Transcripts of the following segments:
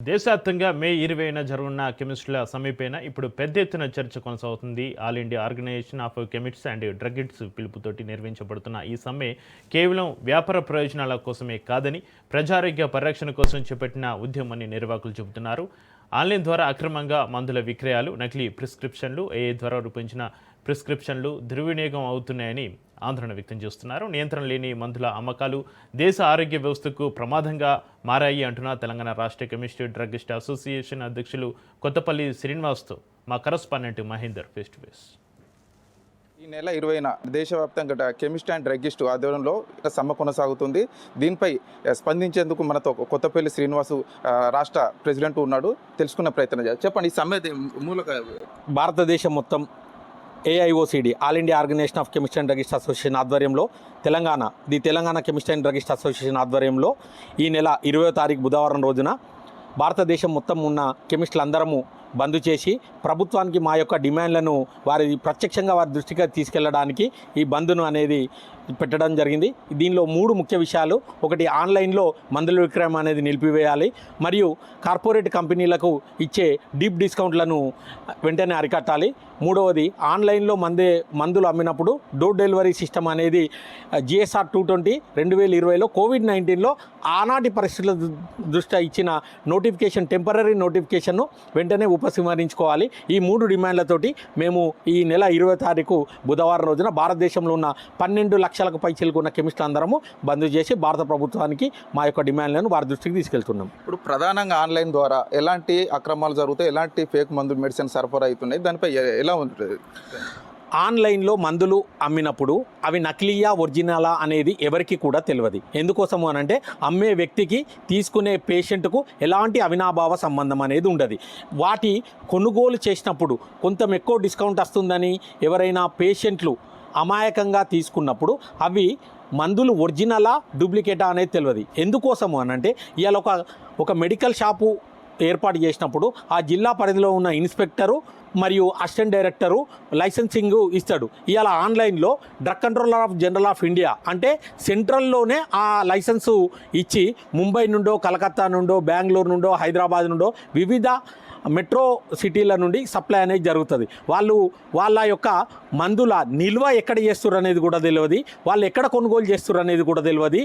దేశవ్యాప్తంగా మే 20న జరగనున్న కెమిస్టుల సమ్మెపైన ఇప్పుడు పెద్ద ఎత్తున చర్చ కొనసాగుతుంది. All India organisation of chemists and druggists పిలుపుతోటి నిర్వహించబడుతున్న ఈ సమ్మె కేవలం వ్యాపార ప్రయోజనాల కోసమే కాదని ప్రజారోగ్య పరిరక్షణ కోసం చేపట్టిన ఉద్యమాన్ని నిర్వాహకులు చెబుతున్నారు. ఆన్లైన్ ద్వారా అక్రమంగా మందుల విక్రయాలు, నకిలీ ప్రిస్క్రిప్షన్లు, ఏఐ ద్వారా రూపొందించిన ప్రిస్క్రిప్షన్లు దుర్వినియోగం అవుతున్నాయని ఆందోళన వ్యక్తం చేస్తున్నారు. నియంత్రణ లేని మందుల అమ్మకాలు దేశ ఆరోగ్య వ్యవస్థకు ప్రమాదంగా మారాయి అంటున్న తెలంగాణ రాష్ట్ర కెమిస్ట్ డ్రగ్గిస్ట్ అసోసియేషన్ అధ్యక్షులు కొత్తపల్లి శ్రీనివాస్తో మా correspondent Mahender face to face. ఈ నెల 20న దేశవ్యాప్తంగా కెమిస్ట్ అండ్ డ్రగ్గిస్ట్ ఆధ్వర్యంలో సమ్మె కొనసాగుతుంది. దీనిపై స్పందించేందుకు మనతో కొత్తపల్లి శ్రీనివాసు రాష్ట్ర ప్రెసిడెంట్ ఉన్నాడు. తెలుసుకునే ప్రయత్నం చేయాలి. చెప్పండి, ఈ సమ్మె మూలక భారతదేశం మొత్తం AIOCD all India organisation of chemist and druggist association ఆధ్వర్యంలో Telangana chemist and druggist association ఆధ్వర్యంలో ఈ నెల 20వ తారీఖు బుధవారం రోజున భారతదేశం మొత్తం ఉన్న కెమిస్టులందరము బంద్ చేసి ప్రభుత్వానికి మా యొక్క డిమాండ్లను ప్రత్యక్షంగా వారి దృష్టికి తీసుకెళ్లడానికి ఈ బంద్ను అనేది పెట్టడం జరిగింది. దీనిలో 3 ముఖ్య విషయాలు. ఒకటి, ఆన్లైన్లో మందుల విక్రయం అనేది నిలిపివేయాలి, మరియు కార్పొరేట్ కంపెనీలకు ఇచ్చే డీప్ డిస్కౌంట్లను వెంటనే అరికట్టాలి. మూడవది, ఆన్లైన్లో మందులు అమ్మినప్పుడు డోర్ డెలివరీ సిస్టమ్ అనేది జిఎస్ఆర్ 220 2020లో కోవిడ్-19లో ఆనాటి పరిస్థితుల దృష్ట్యా ఇచ్చిన టెంపరరీ నోటిఫికేషన్ను వెంటనే ఉపసంహరించుకోవాలి. ఈ 3 డిమాండ్లతోటి మేము ఈ నెల 20వ తారీఖు బుధవారం రోజున భారతదేశంలో ఉన్న 12 లక్షలకు పైచిలుకున్న కెమిస్టులు అందరము బంద్ చేసి భారత ప్రభుత్వానికి మా యొక్క డిమాండ్లను వారి దృష్టికి తీసుకెళ్తున్నాం. ఇప్పుడు ప్రధానంగా ఆన్లైన్ ద్వారా ఎలాంటి అక్రమాలు జరుగుతాయి, ఎలాంటి ఫేక్ మందులు మెడిసిన్ సరఫరా అవుతున్నాయి, దానిపై ఎలా ఉంటుంది? ఆన్లైన్లో మందులు అమ్మినప్పుడు అవి నకిలీయా ఒరిజినలా అనేది ఎవరికి కూడా తెలియదు. ఎందుకోసము అనంటే అమ్మే వ్యక్తికి తీసుకునే పేషెంట్కు ఎలాంటి అవినాభావ సంబంధం అనేది ఉండదు. వాటి కొనుగోలు చేసినప్పుడు కొంత ఎక్కువ డిస్కౌంట్ వస్తుందని ఎవరైనా పేషెంట్లు అమాయకంగా తీసుకున్నప్పుడు అవి మందులు ఒరిజినలా డూప్లికేటా అనేది తెలియదు. ఎందుకోసము అనంటే ఇవాళ ఒక మెడికల్ షాపు ఏర్పాటు చేసినప్పుడు ఆ జిల్లా పరిధిలో ఉన్న ఇన్స్పెక్టరు మరియు అసిస్టెంట్ డైరెక్టరు లైసెన్సింగ్ ఇస్తాడు. ఇవాళ ఆన్లైన్లో drug controller general of India అంటే సెంట్రల్లోనే ఆ లైసెన్సు ఇచ్చి ముంబై నుండో, కలకత్తా నుండో, బెంగళూరు నుండో, హైదరాబాద్ నుండో వివిధ మెట్రో సిటీల నుండి సప్లై అనేది జరుగుతుంది. వాళ్ళ యొక్క మందుల నిల్వ ఎక్కడ చేస్తున్నారు అనేది కూడా తెలియదు, వాళ్ళు ఎక్కడ కొనుగోలు చేస్తున్నారు అనేది కూడా తెలియదు,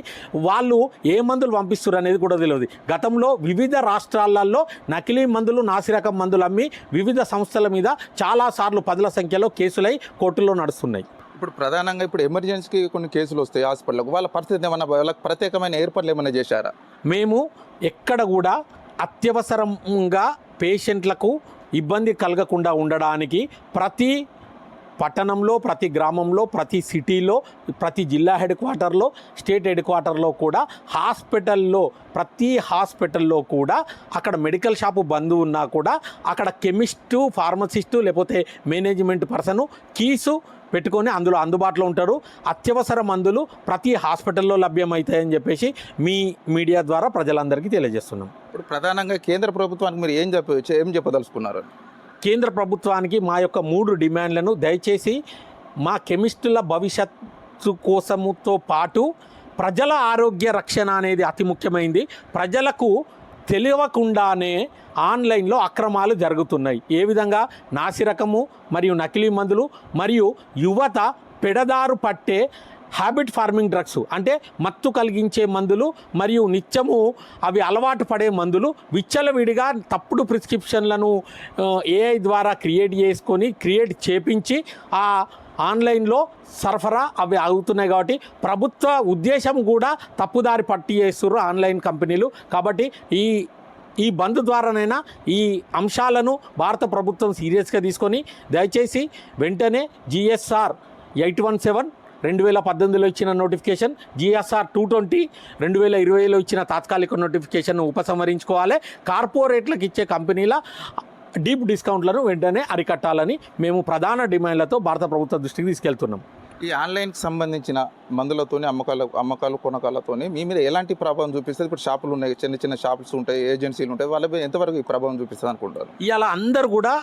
వాళ్ళు ఏ మందులు పంపిస్తున్నారు అనేది కూడా తెలియదు. గతంలో వివిధ రాష్ట్రాలలో నకిలీ మందులు, నాసిరకం మందులు అమ్మి వివిధ సంస్థల మీద చాలాసార్లు 10ల సంఖ్యలో కేసులై కోర్టులో నడుస్తున్నాయి. ఇప్పుడు ప్రధానంగా ఎమర్జెన్సీకి కొన్ని కేసులు వస్తాయి హాస్పిటల్కి, వాళ్ళ పరిస్థితి ఏమన్నా, వాళ్ళకి ప్రత్యేకమైన ఏర్పాట్లు ఏమైనా చేశారా? మేము ఎక్కడ కూడా అత్యవసరంగా పేషెంట్లకు ఇబ్బంది కలగకుండా ఉండడానికి ప్రతి పట్టణంలో, ప్రతి గ్రామంలో, ప్రతి సిటీలో, ప్రతి జిల్లా హెడ్ క్వార్టర్లో, స్టేట్ హెడ్ క్వార్టర్లో కూడా ప్రతి హాస్పిటల్లో కూడా అక్కడ మెడికల్ షాపు బంద్ ఉన్నా కూడా అక్కడ కెమిస్టు, ఫార్మసిస్టు లేకపోతే మేనేజ్మెంట్ పర్సను కీసు పెట్టుకొని అందులో అందుబాటులో ఉంటారు. అత్యవసర మందులు ప్రతి హాస్పిటల్లో లభ్యమవుతాయని చెప్పేసి మీ మీడియా ద్వారా ప్రజలందరికీ తెలియజేస్తున్నాం. ఇప్పుడు ప్రధానంగా కేంద్ర ప్రభుత్వానికి మీరు ఏం చెప్పదలుచుకున్నారు? కేంద్ర ప్రభుత్వానికి మా యొక్క 3 డిమాండ్లను దయచేసి మా కెమిస్టుల భవిష్యత్తు కోసముతో పాటు ప్రజల ఆరోగ్య రక్షణ అనేది అతి ముఖ్యమైనది. ప్రజలకు తెలియకుండానే ఆన్లైన్లో అక్రమాలు జరుగుతున్నాయి. ఏ విధంగా నాసిరకము మరియు నకిలీ మందులు మరియు యువత పెడదారు పట్టే హ్యాబిట్ ఫార్మింగ్ డ్రగ్స్ అంటే మత్తు కలిగించే మందులు మరియు నిత్యము అవి అలవాటు పడే మందులు విచ్చలవిడిగా తప్పుడు ప్రిస్క్రిప్షన్లను ఏఐ ద్వారా క్రియేట్ చేపించి ఆ ఆన్లైన్లో సరఫరా అవి అవుతున్నాయి. కాబట్టి ప్రభుత్వ ఉద్దేశం కూడా తప్పుదారి పట్టి చేస్తున్నారు ఆన్లైన్ కంపెనీలు. కాబట్టి ఈ బంద్ ద్వారానైనా ఈ అంశాలను భారత ప్రభుత్వం సీరియస్గా తీసుకొని దయచేసి వెంటనే జిఎస్ఆర్ 817 2018లో ఇచ్చిన నోటిఫికేషన్, జిఎస్ఆర్ 220 2020లో ఇచ్చిన తాత్కాలిక నోటిఫికేషన్ ఉపసంహరించుకోవాలి. కార్పొరేట్లకు ఇచ్చే కంపెనీల డీప్ డిస్కౌంట్లను వెంటనే అరికట్టాలని మేము ప్రధాన డిమాండ్లతో భారత ప్రభుత్వ దృష్టికి తీసుకెళ్తున్నాం. ఈ ఆన్లైన్కి సంబంధించిన మందులతోని అమ్మకాలు కొనకాలతోని మీ మీద ఎలాంటి ప్రభావం చూపిస్తుంది? ఇప్పుడు షాపులు ఉన్నాయి, చిన్న చిన్న షాప్స్ ఉంటాయి, ఏజెన్సీలు ఉంటాయి, వాళ్ళ మీద ఎంతవరకు ఈ ప్రభావం చూపిస్తుంది అనుకుంటారు? ఇవాళ అందరూ కూడా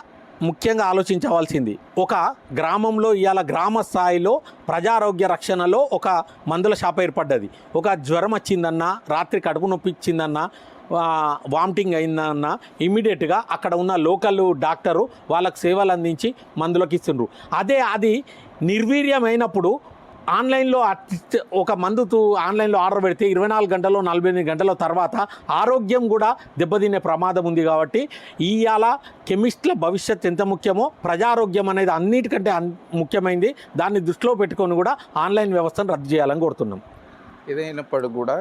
ముఖ్యంగా ఆలోచించవలసింది, ఒక గ్రామంలో ఇవాళ గ్రామ స్థాయిలో ప్రజారోగ్య రక్షణలో ఒక మందుల షాప్ ఏర్పడ్డది. ఒక జ్వరం వచ్చిందన్నా, రాత్రి కడుపు నొప్పి ఇచ్చిందన్నా, వామిటింగ్ అయిందన్న ఇమీడియట్గా అక్కడ ఉన్న లోకల్ డాక్టరు వాళ్ళకి సేవలు అందించి మందులకు ఇస్తుండ్రు. అది నిర్వీర్యమైనప్పుడు ఆన్లైన్లో ఒక మందు ఆన్లైన్లో ఆర్డర్ పెడితే 24 గంటల్లో 48 గంటల తర్వాత ఆరోగ్యం కూడా దెబ్బతినే ప్రమాదం ఉంది. కాబట్టి ఇవాళ కెమిస్ట్ల భవిష్యత్ ఎంత ముఖ్యమో ప్రజారోగ్యం అనేది అన్నిటికంటే ముఖ్యమైనది. దాన్ని దృష్టిలో పెట్టుకొని కూడా ఆన్లైన్ వ్యవస్థను రద్దు చేయాలని కోరుతున్నాం. ఏదైనప్పటికీ కూడా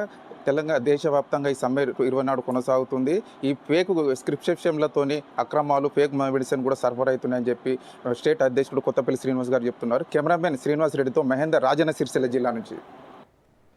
తెలంగాణ దేశవ్యాప్తంగా ఈ సమ్మె 24 కొనసాగుతుంది. ఈ ఫేక్ స్క్రిప్షన్లతోని అక్రమాలు, ఫేక్ మెడిసిన్ కూడా సరఫరా అవుతున్నాయని చెప్పి స్టేట్ అధ్యక్షుడు కొత్తపల్లి శ్రీనివాస్ గారు చెప్తున్నారు. కెమెరామెన్ శ్రీనివాస్ రెడ్డితో మహేందర్, రాజన్న సిరిసిల్ల జిల్లా నుంచి.